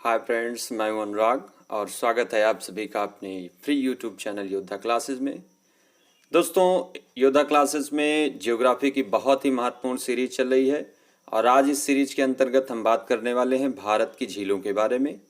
Hi friends, मैं हूं अनुराग और स्वागत है आप सभी का अपने फ्री यूट्यूब चैनल योद्धा क्लासेस में। दोस्तों, योद्धा क्लासेस में ज्योग्राफी की बहुत ही महत्वपूर्ण सीरीज चल रही है और आज इस सीरीज के अंतर्गत हम बात करने वाले हैं भारत की झीलों के बारे में।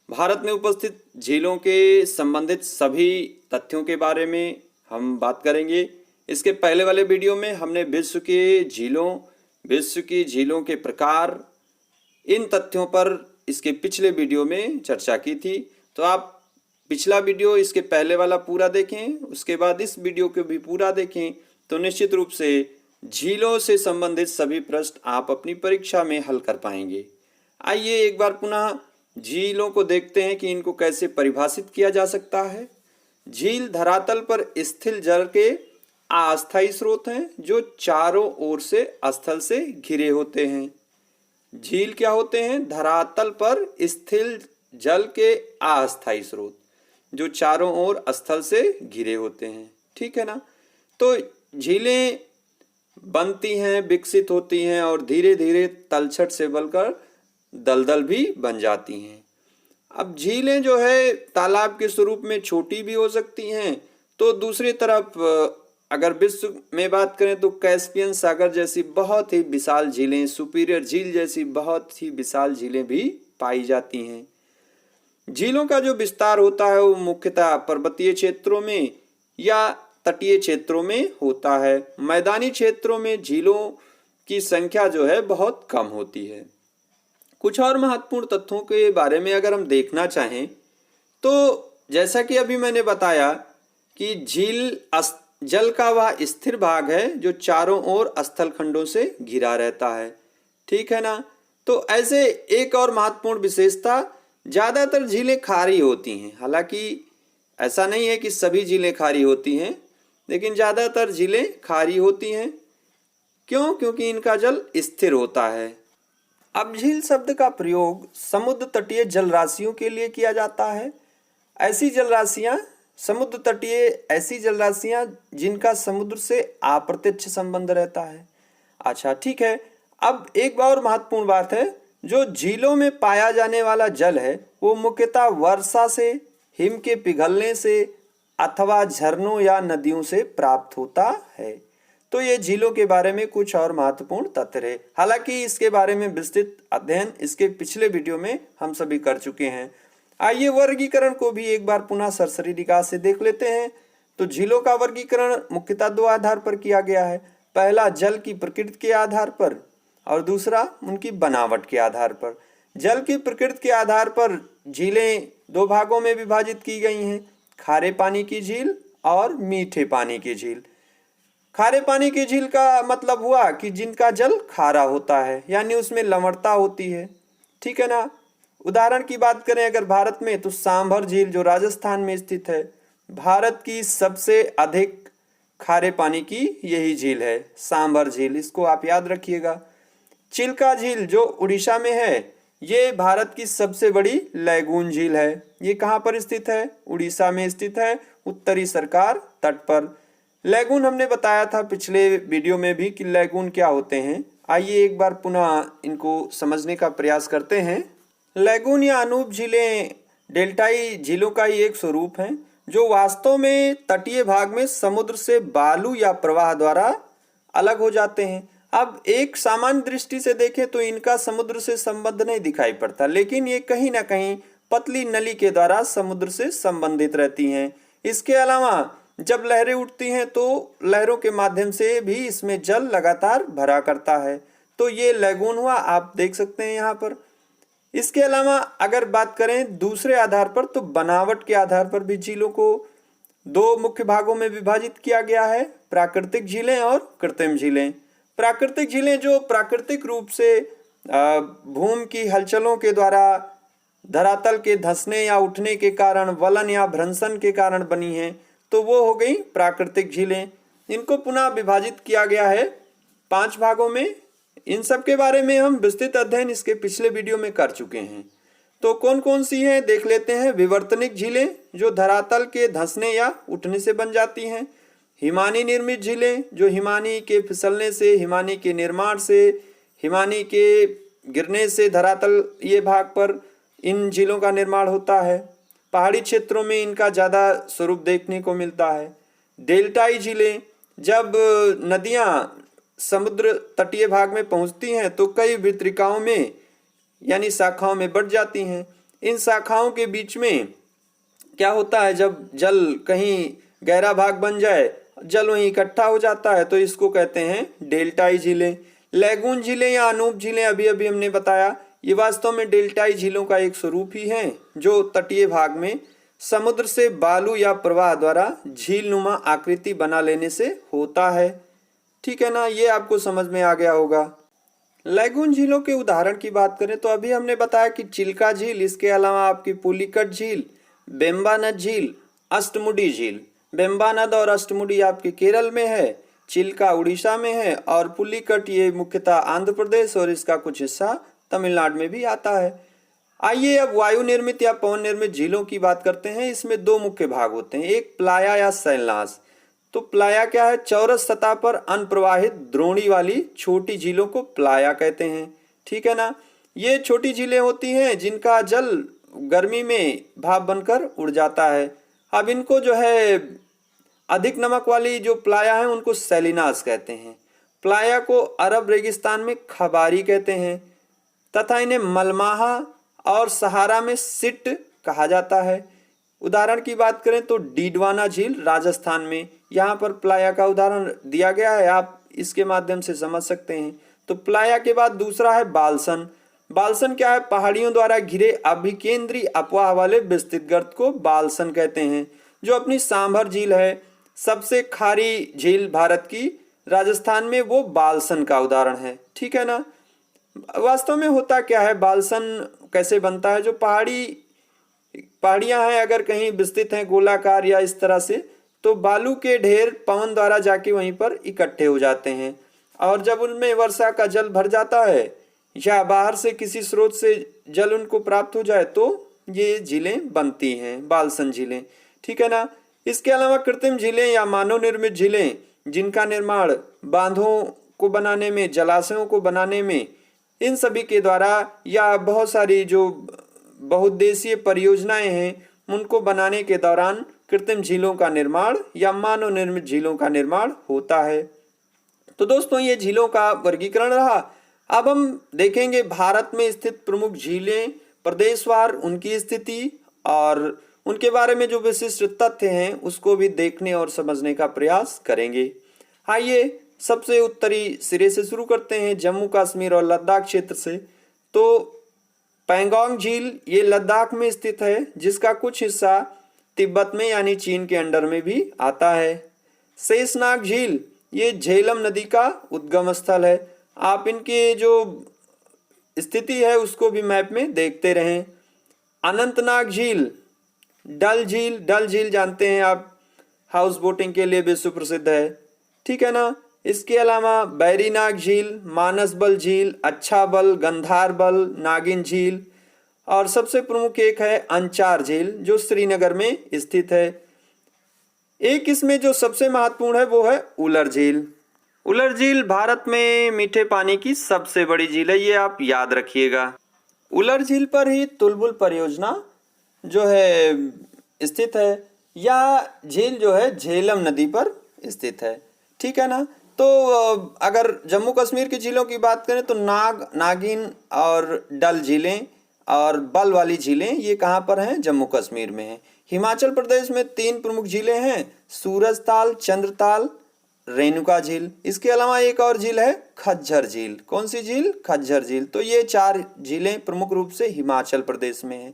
भारत में उपस्थित झीलों के संबंधित सभी तथ्यों के बारे में हम बात करेंगे। इसके पहले वाले वीडियो में हमने विश्व की झीलों के प्रकार, इन तथ्यों पर इसके पिछले वीडियो में चर्चा की थी। तो आप पिछला वीडियो, इसके पहले वाला पूरा देखें, उसके बाद इस वीडियो को भी पूरा देखें तो निश्चित रूप से झीलों से संबंधित सभी प्रश्न आप अपनी परीक्षा में हल कर पाएंगे। आइए एक बार पुनः झीलों को देखते हैं कि इनको कैसे परिभाषित किया जा सकता है। झील धरातल पर स्थिर जल के अस्थायी स्रोत हैं जो चारों ओर से स्थल से घिरे होते हैं। झील क्या होते हैं? धरातल पर स्थिर जल के अस्थायी स्रोत जो चारों ओर स्थल से घिरे होते हैं। ठीक है ना? तो झीलें बनती हैं, विकसित होती हैं और धीरे धीरे तलछट से बनकर दलदल भी बन जाती हैं। अब झीलें जो है तालाब के स्वरूप में छोटी भी हो सकती हैं, तो दूसरी तरफ अगर विश्व में बात करें तो कैस्पियन सागर जैसी बहुत ही विशाल झीलें, सुपीरियर झील जैसी बहुत ही विशाल झीलें भी पाई जाती हैं। झीलों का जो विस्तार होता है वो मुख्यतः पर्वतीय क्षेत्रों में या तटीय क्षेत्रों में होता है। मैदानी क्षेत्रों में झीलों की संख्या जो है बहुत कम होती है। कुछ और महत्वपूर्ण तथ्यों के बारे में अगर हम देखना चाहें तो जैसा कि अभी मैंने बताया कि झील जल का वह स्थिर भाग है जो चारों ओर स्थल खंडों से घिरा रहता है। ठीक है ना? तो ऐसे एक और महत्वपूर्ण विशेषता, ज्यादातर झीलें खारी होती हैं। हालांकि ऐसा नहीं है कि सभी झीलें खारी होती हैं, लेकिन ज्यादातर झीलें खारी होती हैं। क्यों? क्योंकि इनका जल स्थिर होता है। अब झील शब्द का प्रयोग समुद्र तटीय जलराशियों के लिए किया जाता है। ऐसी जलराशियां समुद्र तटीय ऐसी जलराशियां जिनका समुद्र से अप्रत्यक्ष संबंध रहता है। अच्छा, ठीक है। अब एक और महत्वपूर्ण बात है, जो झीलों में पाया जाने वाला जल है वो मुख्यतः वर्षा से, हिम के पिघलने से अथवा झरनों या नदियों से प्राप्त होता है। तो ये झीलों के बारे में कुछ और महत्वपूर्ण तथ्य है। हालांकि इसके बारे में विस्तृत अध्ययन इसके पिछले वीडियो में हम सभी कर चुके हैं। आइए वर्गीकरण को भी एक बार पुनः सरसरी निगाह से देख लेते हैं। तो झीलों का वर्गीकरण मुख्यतः दो आधार पर किया गया है। पहला जल की प्रकृति के आधार पर और दूसरा उनकी बनावट के आधार पर। जल की प्रकृति के आधार पर झीलें दो भागों में विभाजित की गई हैं, खारे पानी की झील और मीठे पानी की झील। खारे पानी की झील का मतलब हुआ कि जिनका जल खारा होता है, यानी उसमें लवणता होती है। ठीक है ना? उदाहरण की बात करें अगर भारत में, तो सांभर झील जो राजस्थान में स्थित है, भारत की सबसे अधिक खारे पानी की यही झील है, सांभर झील। इसको आप याद रखिएगा। चिल्का झील जो उड़ीसा में है, ये भारत की सबसे बड़ी लैगून झील है। ये कहाँ पर स्थित है? उड़ीसा में स्थित है, उत्तरी सरकार तट पर। लैगून हमने बताया था पिछले वीडियो में भी कि लैगून क्या होते हैं। आइए एक बार पुनः इनको समझने का प्रयास करते हैं। लैगून या अनूप झीलें डेल्टाई झीलों का ही एक स्वरूप है जो वास्तव में तटीय भाग में समुद्र से बालू या प्रवाह द्वारा अलग हो जाते हैं। अब एक सामान्य दृष्टि से देखें तो इनका समुद्र से संबंध नहीं दिखाई पड़ता, लेकिन ये कहीं ना कहीं पतली नली के द्वारा समुद्र से संबंधित रहती हैं। इसके अलावा जब लहरें उठती हैं तो लहरों के माध्यम से भी इसमें जल लगातार भरा करता है। तो ये लैगून हुआ, आप देख सकते हैं यहाँ पर। इसके अलावा अगर बात करें दूसरे आधार पर, तो बनावट के आधार पर भी झीलों को दो मुख्य भागों में विभाजित किया गया है, प्राकृतिक झीलें और कृत्रिम झीलें। प्राकृतिक झीलें जो प्राकृतिक रूप से भूमि की हलचलों के द्वारा, धरातल के धंसने या उठने के कारण, वलन या भ्रंशन के कारण बनी हैं, तो वो हो गई प्राकृतिक झीलें। इनको पुनः विभाजित किया गया है 5 भागों में। इन सब के बारे में हम विस्तृत अध्ययन इसके पिछले वीडियो में कर चुके हैं। तो कौन कौन सी हैं देख लेते हैं। विवर्तनिक झीलें जो धरातल के धंसने या उठने से बन जाती हैं। हिमानी निर्मित झीलें जो हिमानी के फिसलने से, हिमानी के निर्माण से, हिमानी के गिरने से धरातल ये भाग पर इन झीलों का निर्माण होता है। पहाड़ी क्षेत्रों में इनका ज़्यादा स्वरूप देखने को मिलता है। डेल्टाई झीलें, जब नदियाँ समुद्र तटीय भाग में पहुँचती हैं तो कई वितरिकाओं में यानी शाखाओं में बढ़ जाती हैं। इन शाखाओं के बीच में क्या होता है, जब जल कहीं गहरा भाग बन जाए, जल वहीं इकट्ठा हो जाता है, तो इसको कहते हैं डेल्टाई झीलें। लैगून झीलें या अनूप झीलें अभी अभी हमने बताया, ये वास्तव में डेल्टाई झीलों का एक स्वरूप ही है जो तटीय भाग में समुद्र से बालू या प्रवाह द्वारा झील नुमा आकृति बना लेने से होता है। ठीक है ना, ये आपको समझ में आ गया होगा। लैगून झीलों के उदाहरण की बात करें तो अभी हमने बताया कि चिल्का झील, इसके अलावा आपकी पुलिकट झील, बेम्बानद झील, अष्टमुडी झील। बेम्बानद और अष्टमुडी आपके केरल में है, चिल्का उड़ीसा में है और पुलिकट ये मुख्यतः आंध्र प्रदेश और इसका कुछ हिस्सा तमिलनाडु में भी आता है। आइए अब वायु निर्मित या पवन निर्मित झीलों की बात करते हैं। इसमें दो मुख्य भाग होते हैं, एक प्लाया या शैलनाश। तो प्लाया क्या है, चौरस सतह पर अनप्रवाहित द्रोणी वाली छोटी झीलों को प्लाया कहते हैं। ठीक है ना, ये छोटी झीलें होती हैं जिनका जल गर्मी में भाप बनकर उड़ जाता है। अब इनको जो है अधिक नमक वाली जो प्लाया है उनको सैलिनास कहते हैं। प्लाया को अरब रेगिस्तान में खबारी कहते हैं तथा इन्हें मलमाहा और सहारा में सिट कहा जाता है। उदाहरण की बात करें तो डीडवाना झील राजस्थान में, यहाँ पर प्लाया का उदाहरण दिया गया है, आप इसके माध्यम से समझ सकते हैं। तो प्लाया के बाद दूसरा है बालसन। बालसन क्या है, पहाड़ियों द्वारा घिरे अभिकेंद्री अपवाह वाले विस्तृत गर्त को बालसन कहते हैं। जो अपनी सांभर झील है, सबसे खारी झील भारत की राजस्थान में, वो बालसन का उदाहरण है। ठीक है ना, वास्तव में होता क्या है, बालसन कैसे बनता है, जो पहाड़ियां हैं अगर कहीं विस्तृत हैं गोलाकार या इस तरह से, तो बालू के ढेर पवन द्वारा जाके वहीं पर इकट्ठे हो जाते हैं और जब उनमें वर्षा का जल भर जाता है या बाहर से किसी स्रोत से जल उनको प्राप्त हो जाए तो ये झीलें बनती हैं, बालसन झीलें। ठीक है ना, इसके अलावा कृत्रिम झीलें या मानव निर्मित झीलें, जिनका निर्माण बांधों को बनाने में, जलाशयों को बनाने में, इन सभी के द्वारा या बहुत सारी जो बहुउद्देशीय परियोजनाएं हैं उनको बनाने के दौरान कृत्रिम झीलों का निर्माण या मानव निर्मित झीलों का निर्माण होता है। तो दोस्तों ये झीलों का वर्गीकरण रहा। अब हम देखेंगे भारत में स्थित प्रमुख झीलें, प्रदेशवार उनकी स्थिति और उनके बारे में जो विशिष्ट तथ्य हैं उसको भी देखने और समझने का प्रयास करेंगे। आइए सबसे उत्तरी सिरे से शुरू करते हैं, जम्मू कश्मीर और लद्दाख क्षेत्र से। तो पैंगोंग झील ये लद्दाख में स्थित है, जिसका कुछ हिस्सा तिब्बत में यानी चीन के अंडर में भी आता है। शेषनाग झील ये झेलम नदी का उद्गम स्थल है। आप इनकी जो स्थिति है उसको भी मैप में देखते रहें। अनंतनाग झील, डल झील जानते हैं आप, हाउस बोटिंग के लिए विश्व प्रसिद्ध है। ठीक है ना, इसके अलावा बैरीनाग झील, मानसबल झील, अच्छाबल, गंधारबल, नागिन झील और सबसे प्रमुख एक है अंचार झील जो श्रीनगर में स्थित है। एक इसमें जो सबसे महत्वपूर्ण है वो है उलर झील। उलर झील भारत में मीठे पानी की सबसे बड़ी झील है, ये आप याद रखिएगा। उलर झील पर ही तुलबुल परियोजना जो है स्थित है। यह झील जो है झेलम नदी पर स्थित है। ठीक है ना, तो अगर जम्मू कश्मीर की झीलों की बात करें तो नागिन और डल झीलें और बल वाली झीलें ये कहाँ पर हैं, जम्मू कश्मीर में हैं। हिमाचल प्रदेश में 3 प्रमुख झीलें हैं, सूरजताल, चंद्रताल, रेणुका झील। इसके अलावा एक और झील है खज्जर झील। कौन सी झील, खज्जर झील। तो ये 4 झीलें प्रमुख रूप से हिमाचल प्रदेश में हैं।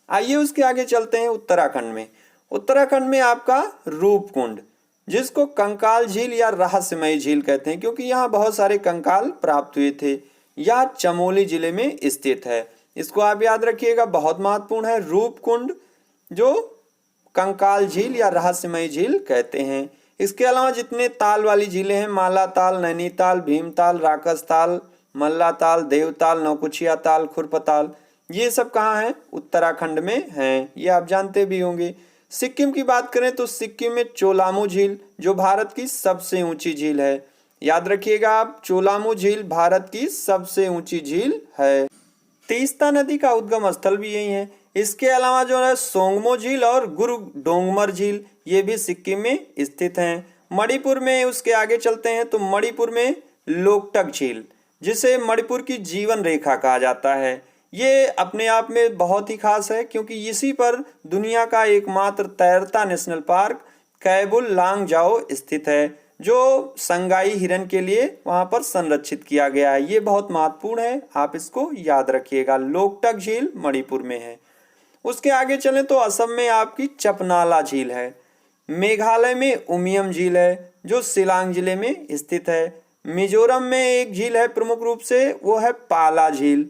आइए उसके आगे चलते हैं उत्तराखंड में। उत्तराखंड में आपका रूपकुंड, जिसको कंकाल झील या रहस्यमयी झील कहते हैं क्योंकि यहाँ बहुत सारे कंकाल प्राप्त हुए थे। यह चमोली जिले में स्थित है, इसको आप याद रखिएगा, बहुत महत्वपूर्ण है। रूपकुंड जो कंकाल झील या रहस्यमयी झील कहते हैं। इसके अलावा जितने ताल वाली झीलें हैं, माला ताल, नैनीताल, भीमताल, राकस ताल, मल्ला ताल, देवताल, नौकुचिया ताल, खुरपताल, ये सब कहाँ हैं, उत्तराखंड में हैं, ये आप जानते भी होंगे। सिक्किम की बात करें तो सिक्किम में चोलामू झील जो भारत की सबसे ऊंची झील है, याद रखिएगा आप, चोलामू झील भारत की सबसे ऊंची झील है। तीस्ता नदी का उद्गम स्थल भी यही है। इसके अलावा जो है सोंगमो झील और गुरु डोंगमर झील ये भी सिक्किम में स्थित हैं। मणिपुर में उसके आगे चलते हैं तो मणिपुर में लोकटक झील, जिसे मणिपुर की जीवन रेखा कहा जाता है, ये अपने आप में बहुत ही खास है क्योंकि इसी पर दुनिया का एकमात्र तैरता नेशनल पार्क कैबुल लांगजाओ स्थित है, जो संगाई हिरन के लिए वहां पर संरक्षित किया गया है। ये बहुत महत्वपूर्ण है, आप इसको याद रखिएगा। लोकटक झील मणिपुर में है। उसके आगे चलें तो असम में आपकी चपनाला झील है। मेघालय में उमियम झील है जो शिलांग जिले में स्थित है। मिजोरम में एक झील है प्रमुख रूप से, वो है पाला झील।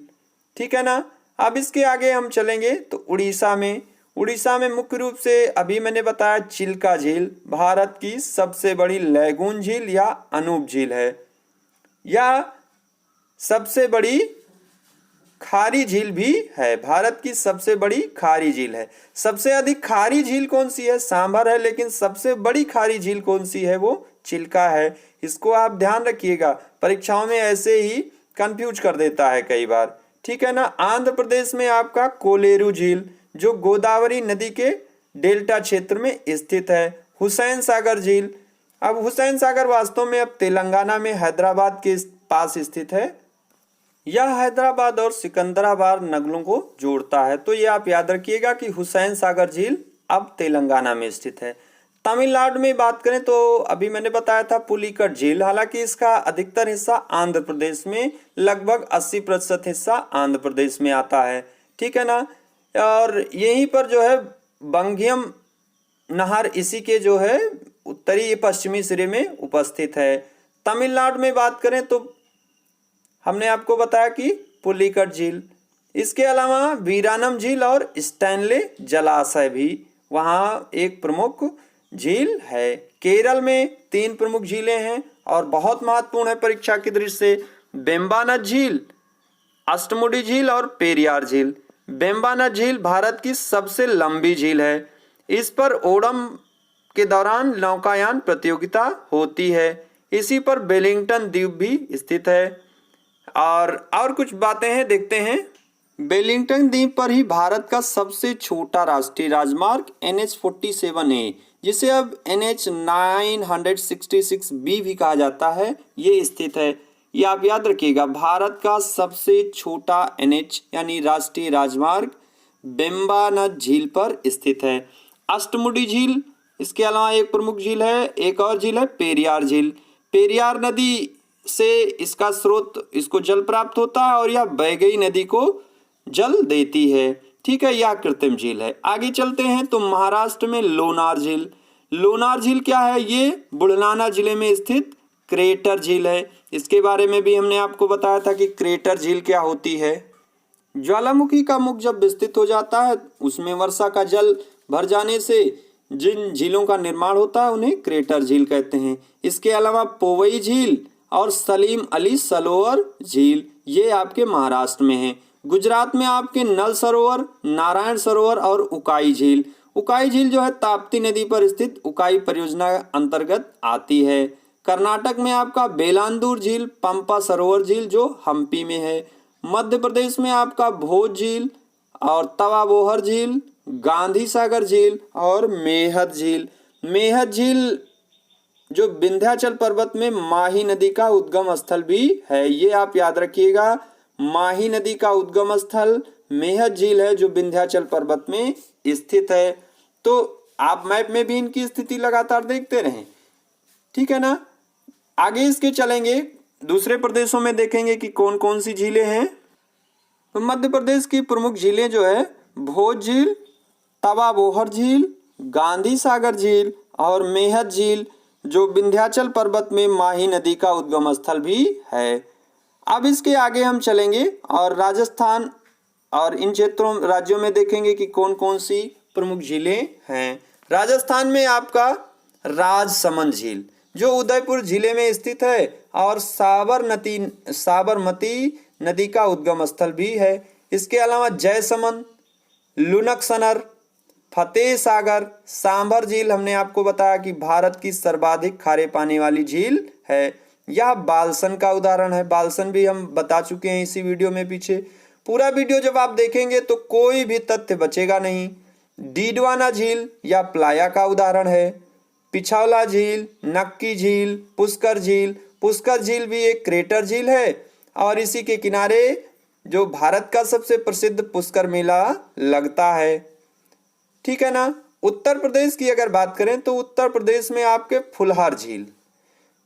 ठीक है ना। अब इसके आगे हम चलेंगे तो उड़ीसा में मुख्य रूप से अभी मैंने बताया चिल्का झील भारत की सबसे बड़ी लैगून झील या अनूप झील है, या सबसे बड़ी खारी झील भी है। भारत की सबसे बड़ी खारी झील है। सबसे अधिक खारी झील कौन सी है? सांभर है, लेकिन सबसे बड़ी खारी झील कौन सी है? वो चिल्का है। इसको आप ध्यान रखिएगा, परीक्षाओं में ऐसे ही कंफ्यूज कर देता है कई बार। ठीक है ना। आंध्र प्रदेश में आपका कोलेरू झील जो गोदावरी नदी के डेल्टा क्षेत्र में स्थित है। हुसैन सागर झील, अब हुसैन सागर वास्तव में अब तेलंगाना में हैदराबाद के पास स्थित है। यह हैदराबाद और सिकंदराबाद नगरों को जोड़ता है। तो ये आप याद रखिएगा कि हुसैन सागर झील अब तेलंगाना में स्थित है। तमिलनाडु में बात करें तो अभी मैंने बताया था पुलिकट झील, हालांकि इसका अधिकतर हिस्सा आंध्र प्रदेश में, लगभग 80% हिस्सा आंध्र प्रदेश में आता है। ठीक है ना। और यहीं पर जो है बंगियम नहर इसी के जो है उत्तरी पश्चिमी सिरे में उपस्थित है। तमिलनाडु में बात करें तो हमने आपको बताया कि पुलिकट झील, इसके अलावा वीरानम झील और स्टैनले जलाशय भी वहाँ एक प्रमुख झील है। केरल में 3 प्रमुख झीलें हैं और बहुत महत्वपूर्ण है परीक्षा की दृष्टि से, वेम्बानाड झील, अष्टमुडी झील और पेरियार झील। वेम्बानाड झील भारत की सबसे लंबी झील है। इस पर ओणम के दौरान नौकायान प्रतियोगिता होती है। इसी पर वेलिंगटन द्वीप भी स्थित है। और कुछ बातें हैं, देखते हैं। वेलिंगटन द्वीप पर ही भारत का सबसे छोटा राष्ट्रीय राजमार्ग NH47A, जिसे अब NH 966B भी कहा जाता है, ये स्थित है। ये आप याद रखिएगा, भारत का सबसे छोटा NH यानी राष्ट्रीय राजमार्ग वेम्बानाड झील पर स्थित है। अष्टमुडी झील, इसके अलावा एक प्रमुख झील है, एक और झील है पेरियार झील। पेरियार नदी से इसका स्रोत, इसको जल प्राप्त होता है और यह वैगई नदी को जल देती है। ठीक है, यह कृत्रिम झील है। आगे चलते हैं तो महाराष्ट्र में लोनार झील। लोनार झील क्या है? ये बुलढाना जिले में स्थित क्रेटर झील है। इसके बारे में भी हमने आपको बताया था कि क्रेटर झील क्या होती है। ज्वालामुखी का मुख जब विस्तृत हो जाता है, उसमें वर्षा का जल भर जाने से जिन झीलों का निर्माण होता है उन्हें क्रेटर झील कहते हैं। इसके अलावा पोवई झील और सलीम अली सरोवर झील, ये आपके महाराष्ट्र में है। गुजरात में आपके नल सरोवर, नारायण सरोवर और उकाई झील। उकाई झील जो है ताप्ती नदी पर स्थित उकाई परियोजना अंतर्गत आती है। कर्नाटक में आपका बेलांदूर झील, पंपा सरोवर झील जो हम्पी में है। मध्य प्रदेश में आपका भोज झील और तवाबोहर झील, गांधी सागर झील और मेहद झील। मेहद झील जो विंध्याचल पर्वत में माही नदी का उद्गम स्थल भी है, ये आप याद रखिएगा। माही नदी का उद्गम स्थल मेहद झील है जो विंध्याचल पर्वत में स्थित है। तो आप मैप में भी इनकी स्थिति लगातार देखते रहें। ठीक है ना। आगे इसके चलेंगे, दूसरे प्रदेशों में देखेंगे कि कौन कौन सी झीलें हैं। तो मध्य प्रदेश की प्रमुख झीलें जो है भोज झील, तवाबोहर झील, गांधी सागर झील और मेहद झील जो विंध्याचल पर्वत में माही नदी का उद्गम स्थल भी है। अब इसके आगे हम चलेंगे और राजस्थान और इन क्षेत्रों राज्यों में देखेंगे कि कौन कौन सी प्रमुख झीलें हैं। राजस्थान में आपका राजसमंद झील जो उदयपुर जिले में स्थित है और साबरमती नदी का उद्गम स्थल भी है। इसके अलावा जयसमंद, लुनकसनर, फतेह सागर, सांभर झील हमने आपको बताया कि भारत की सर्वाधिक खारे पानी वाली झील है। यह बालसन का उदाहरण है। बालसन भी हम बता चुके हैं इसी वीडियो में पीछे। पूरा वीडियो जब आप देखेंगे तो कोई भी तथ्य बचेगा नहीं। डीडवाना झील या प्लाया का उदाहरण है। पिछौला झील, नक्की झील, पुष्कर झील। पुष्कर झील भी एक क्रेटर झील है और इसी के किनारे जो भारत का सबसे प्रसिद्ध पुष्कर मेला लगता है। ठीक है ना। उत्तर प्रदेश की अगर बात करें तो उत्तर प्रदेश में आपके फुलहार झील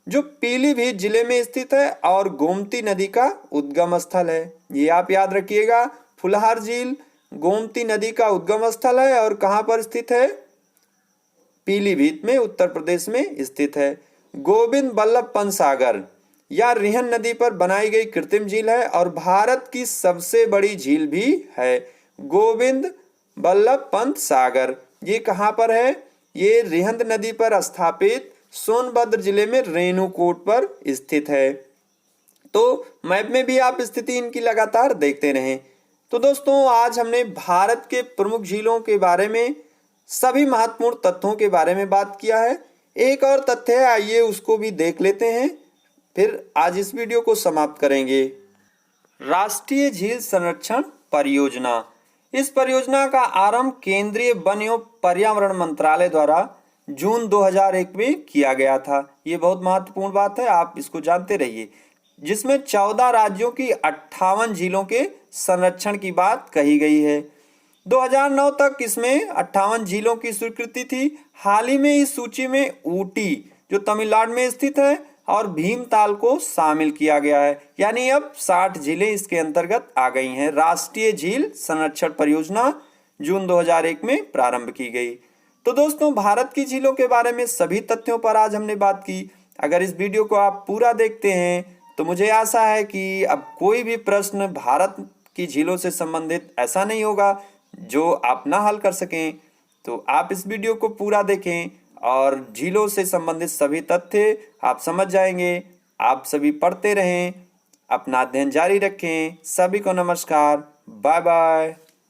जो पीलीभीत जिले में स्थित है और गोमती नदी का उद्गम स्थल है। ये आप याद रखिएगा, फुलहार झील गोमती नदी का उद्गम स्थल है और कहाँ पर स्थित है? पीलीभीत में, उत्तर प्रदेश में स्थित है। गोविंद बल्लभ पंत सागर या रिहन नदी पर बनाई गई कृत्रिम झील है और भारत की सबसे बड़ी झील भी है। गोविंद बल्लभ पंत सागर ये कहाँ पर है? ये रिहंद नदी पर स्थापित सोनभद्र जिले में रेणुकूट पर स्थित है। तो मैप में भी आप स्थिति इनकी लगातार देखते रहें। तो दोस्तों आज हमने भारत के प्रमुख झीलों के बारे में सभी महत्वपूर्ण तथ्यों के बारे में बात किया है। एक और तथ्य है, आइए उसको भी देख लेते हैं, फिर आज इस वीडियो को समाप्त करेंगे। राष्ट्रीय झील संरक्षण परियोजना। इस परियोजना का आरंभ केंद्रीय वन एवं पर्यावरण मंत्रालय द्वारा जून 2001 में किया गया था। ये बहुत महत्वपूर्ण बात है, आप इसको जानते रहिए। जिसमें 14 राज्यों की 58 झीलों के संरक्षण की बात कही गई है। 2009 तक इसमें 58 झीलों की स्वीकृति थी। हाल ही में इस सूची में ऊटी जो तमिलनाडु में स्थित है और भीमताल को शामिल किया गया है, यानी अब 60 झीलें इसके अंतर्गत आ गई हैं। राष्ट्रीय झील संरक्षण परियोजना जून 2001 में प्रारंभ की गई। तो दोस्तों भारत की झीलों के बारे में सभी तथ्यों पर आज हमने बात की। अगर इस वीडियो को आप पूरा देखते हैं तो मुझे आशा है कि अब कोई भी प्रश्न भारत की झीलों से संबंधित ऐसा नहीं होगा जो आप ना हल कर सकें। तो आप इस वीडियो को पूरा देखें और झीलों से संबंधित सभी तथ्य आप समझ जाएंगे। आप सभी पढ़ते रहें, अपना अध्ययन जारी रखें। सभी को नमस्कार, बाय बाय।